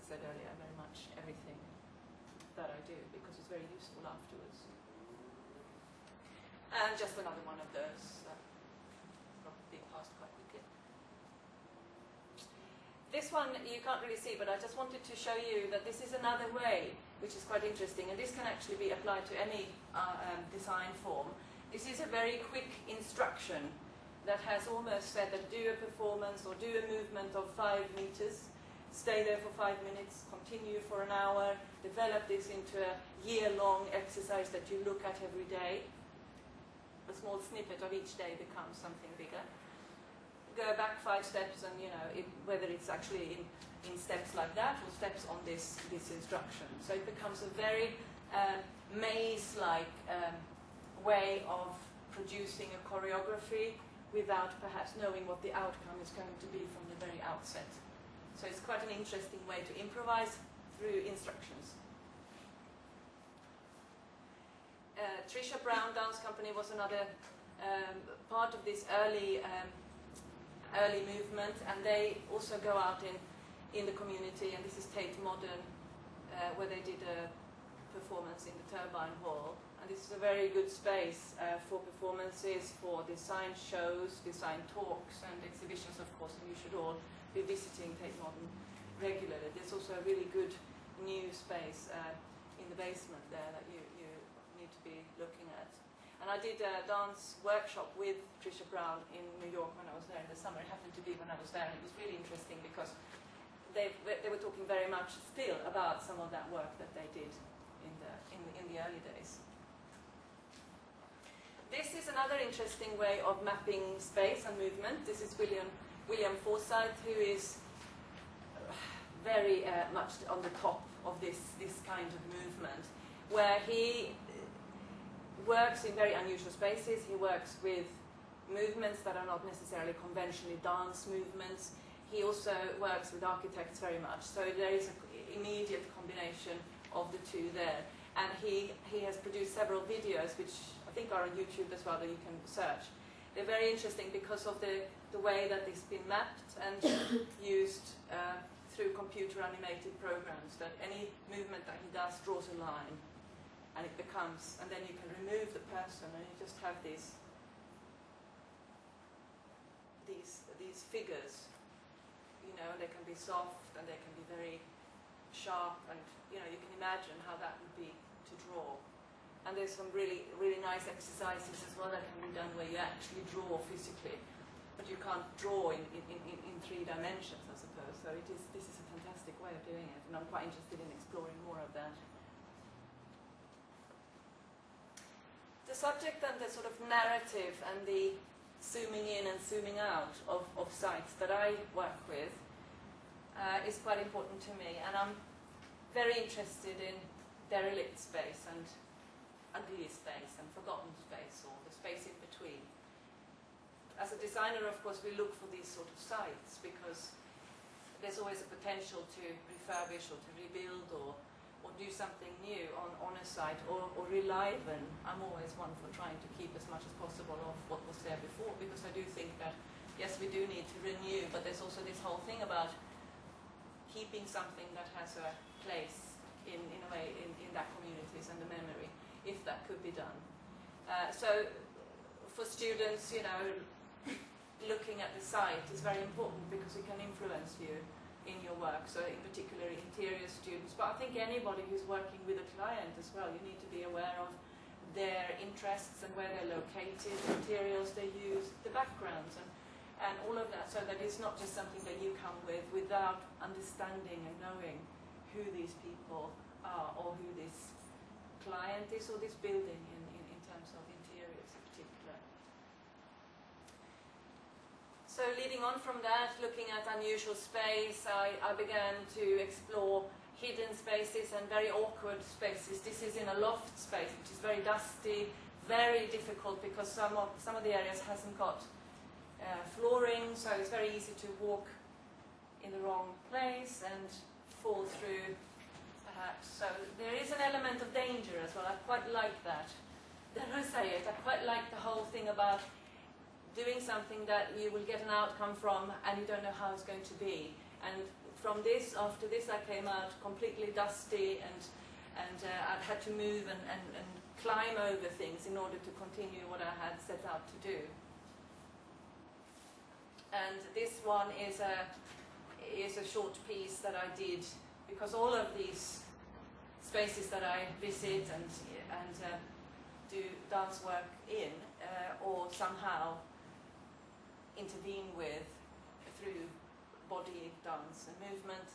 said earlier, very much everything that I do, because it's very useful afterwards. And just another one of those, probably passed quite quickly. This one you can't really see, but I just wanted to show you that this is another way, which is quite interesting, and this can actually be applied to any design form. This is a very quick instruction that has almost said that do a performance or do a movement of 5 meters, stay there for 5 minutes, continue for an hour, develop this into a year-long exercise that you look at every day. A small snippet of each day becomes something bigger. Go back 5 steps, and whether it's actually in steps like that or steps on this instruction. So it becomes a very maze-like way of producing a choreography without perhaps knowing what the outcome is going to be from the very outset. So it's quite an interesting way to improvise through instructions. Trisha Brown Dance Company was another part of this early movement, and they also go out in the community, and this is Tate Modern, where they did a performance in the Turbine Hall. And this is a very good space for performances, for design shows, design talks and exhibitions, of course, and you should all be visiting Tate Modern regularly. There's also a really good new space in the basement there that you need to be looking at. And I did a dance workshop with Trisha Brown in New York when I was there in the summer. It happened to be when I was there, and it was really interesting because they were talking very much still about some of that work that they did in the early days. This is another interesting way of mapping space and movement. This is William Forsythe, who is very much on the top of this kind of movement, where he works in very unusual spaces. He works with movements that are not necessarily conventionally dance movements. He also works with architects very much. So there is an immediate combination of the two there. And he has produced several videos, which I think are on YouTube as well, that you can search. They're very interesting because of the way that it's been mapped and used through computer animated programs, that any movement that he does draws a line, and it becomes, and then you can remove the person, and you just have these figures. They can be soft and they can be very sharp, and you can imagine how that would be to draw. And there's some really nice exercises as well that can be done where you actually draw physically, but you can't draw in 3 dimensions, I suppose. So this is a fantastic way of doing it, and I'm quite interested in exploring more of that. The subject and the sort of narrative and the zooming in and zooming out of sites that I work with is quite important to me, and I'm very interested in derelict space and ugly space and forgotten space, or the space in between. As a designer, of course, we look for these sort of sites because there's always a potential to refurbish or to rebuild or do something new on a site, or reliven. I'm always one for trying to keep as much as possible of what was there before, because I do think that, yes, we do need to renew, but there's also this whole thing about keeping something that has a place in a way in that communities and the memory, if that could be done. So for students, looking at the site is very important because it can influence you in your work, so in particular interior students, but I think anybody who's working with a client as well, you need to be aware of their interests and where they're located, the materials they use, the backgrounds, and all of that, so that it's not just something that you come with without understanding and knowing who these people are, or who this client is, or this building in terms of interiors in particular. So leading on from that, looking at unusual space, I began to explore hidden spaces and very awkward spaces. This is in a loft space, which is very dusty, very difficult because some of the areas hasn't got flooring, so it's very easy to walk in the wrong place and fall through, perhaps. So there is an element of danger as well. I quite like that. Dare I say it? I quite like the whole thing about doing something that you will get an outcome from and you don't know how it's going to be. And from this, after this, I came out completely dusty, and I'd had to move and climb over things in order to continue what I had set out to do. And this one is a short piece that I did, because all of these spaces that I visit and do dance work in, or somehow intervene with through body dance and movement,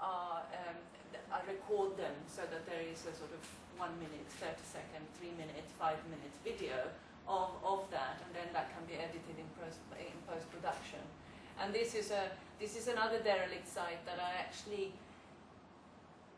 I record them so that there is a sort of 1 minute, 30 second, 3 minute, 5 minute video of that, and then that can be edited in post-production. And this is another derelict site that I actually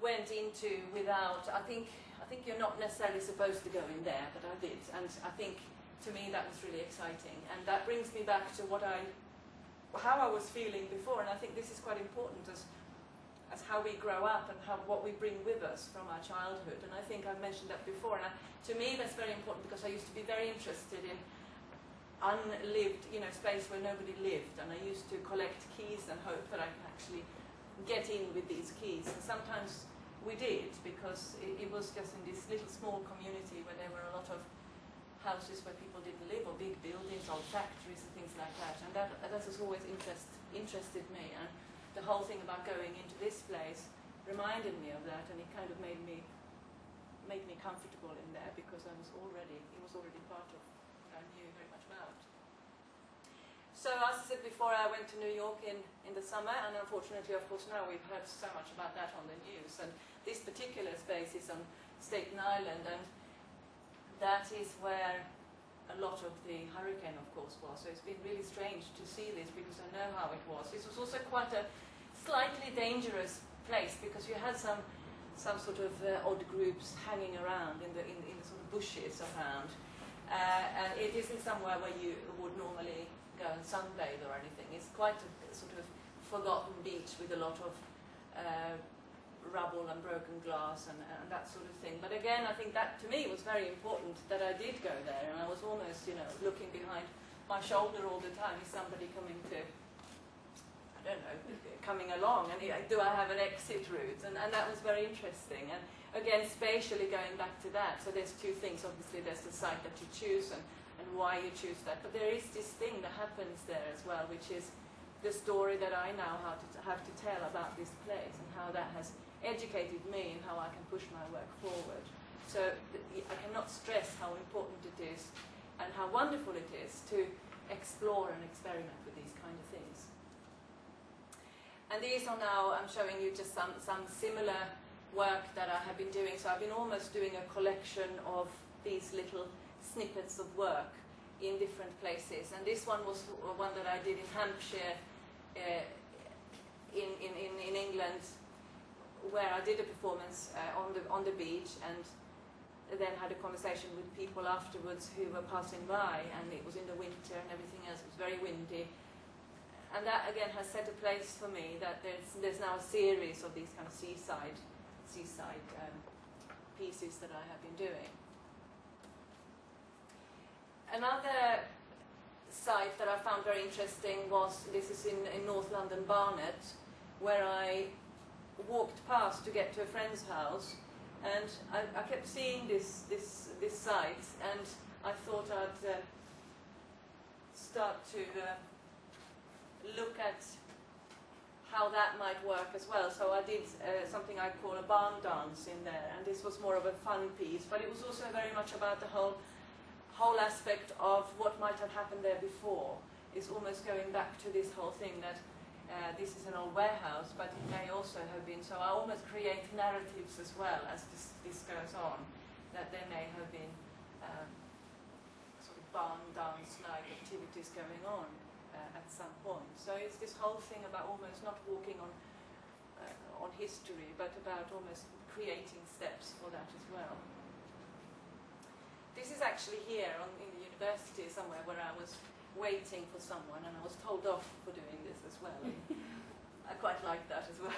went into without. I think you're not necessarily supposed to go in there, but I did, and I think to me that was really exciting, and that brings me back to how I was feeling before, and I think this is quite important as how we grow up and what we bring with us from our childhood. And I think I've mentioned that before, and to me that's very important, because I used to be very interested in unlived, space where nobody lived, and I used to collect keys and hope that I could actually get in with these keys, and sometimes we did, because it was just in this little small community where there were a lot of houses where people didn't live, or big buildings, or factories and things like that, and that has always interested me, and the whole thing about going into this place reminded me of that, and it kind of made me comfortable in there, because it was already part of what I knew very much about. So as I said before, I went to New York in the summer, and unfortunately, of course, now we've heard so much about that on the news, and this particular space is on Staten Island, and that is where a lot of the hurricane, of course, was. So it's been really strange to see this, because I know how it was. This was also quite a slightly dangerous place, because you had some sort of odd groups hanging around in the sort of bushes around, and it isn't somewhere where you would normally go and sunbathe or anything. It's quite a sort of forgotten beach with a lot of rubble and broken glass and that sort of thing. But again, I think that to me was very important, that I did go there, and I was almost, looking behind my shoulder all the time. Is somebody coming along, and do I have an exit route? And that was very interesting. And again, spatially going back to that, so there's two things. Obviously, there's the site that you choose and why you choose that, but there is this thing that happens there as well, which is the story that I now have to tell about this place, and how that has educated me and how I can push my work forward. So I cannot stress how important it is and how wonderful it is to explore and experiment with these kind of things. And these are now, I'm showing you just some similar work that I have been doing. So I've been almost doing a collection of these little snippets of work in different places. And this one was one that I did in Hampshire, in England, where I did a performance on the beach, and then had a conversation with people afterwards who were passing by, and it was in the winter and everything else. It was very windy, and that again has set a place for me, that there's now a series of these kind of seaside pieces that I have been doing. Another site that I found very interesting was, this is in North London, Barnet, where I walked past to get to a friend's house, and I kept seeing this site, and I thought I'd start to look at how that might work as well. So I did something I call a barn dance in there, and this was more of a fun piece, but it was also very much about the whole aspect of what might have happened there before. Is almost going back to this whole thing that this is an old warehouse, but it may also have been. So I almost create narratives as well as this goes on, that there may have been sort of barn dance-like activities going on at some point. So it's this whole thing about almost not walking on history, but about almost creating steps for that as well. This is actually here in the university somewhere, where I was waiting for someone, and I was told off for doing this as well. I quite like that as well.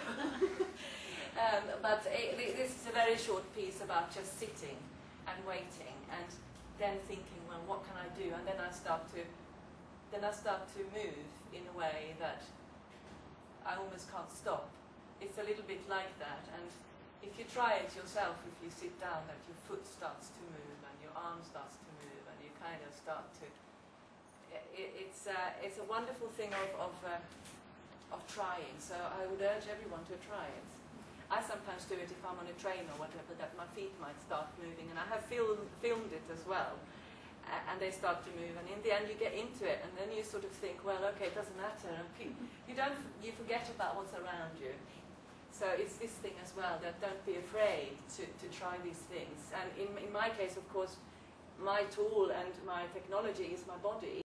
But this is a very short piece about just sitting and waiting, and then thinking, well, what can I do? And then I start to move in a way that I almost can't stop. It's a little bit like that, and if you try it yourself, if you sit down, that your foot starts to move and your arm starts to move and you kind of start to... It's a wonderful thing of trying, so I would urge everyone to try it. I sometimes do it if I'm on a train or whatever, that my feet might start moving, and I have filmed it as well, and they start to move, and in the end you get into it, and then you sort of think, well, okay, it doesn't matter, and you forget about what's around you. So it's this thing as well, that don't be afraid to try these things. And in my case, of course, my tool and my technology is my body.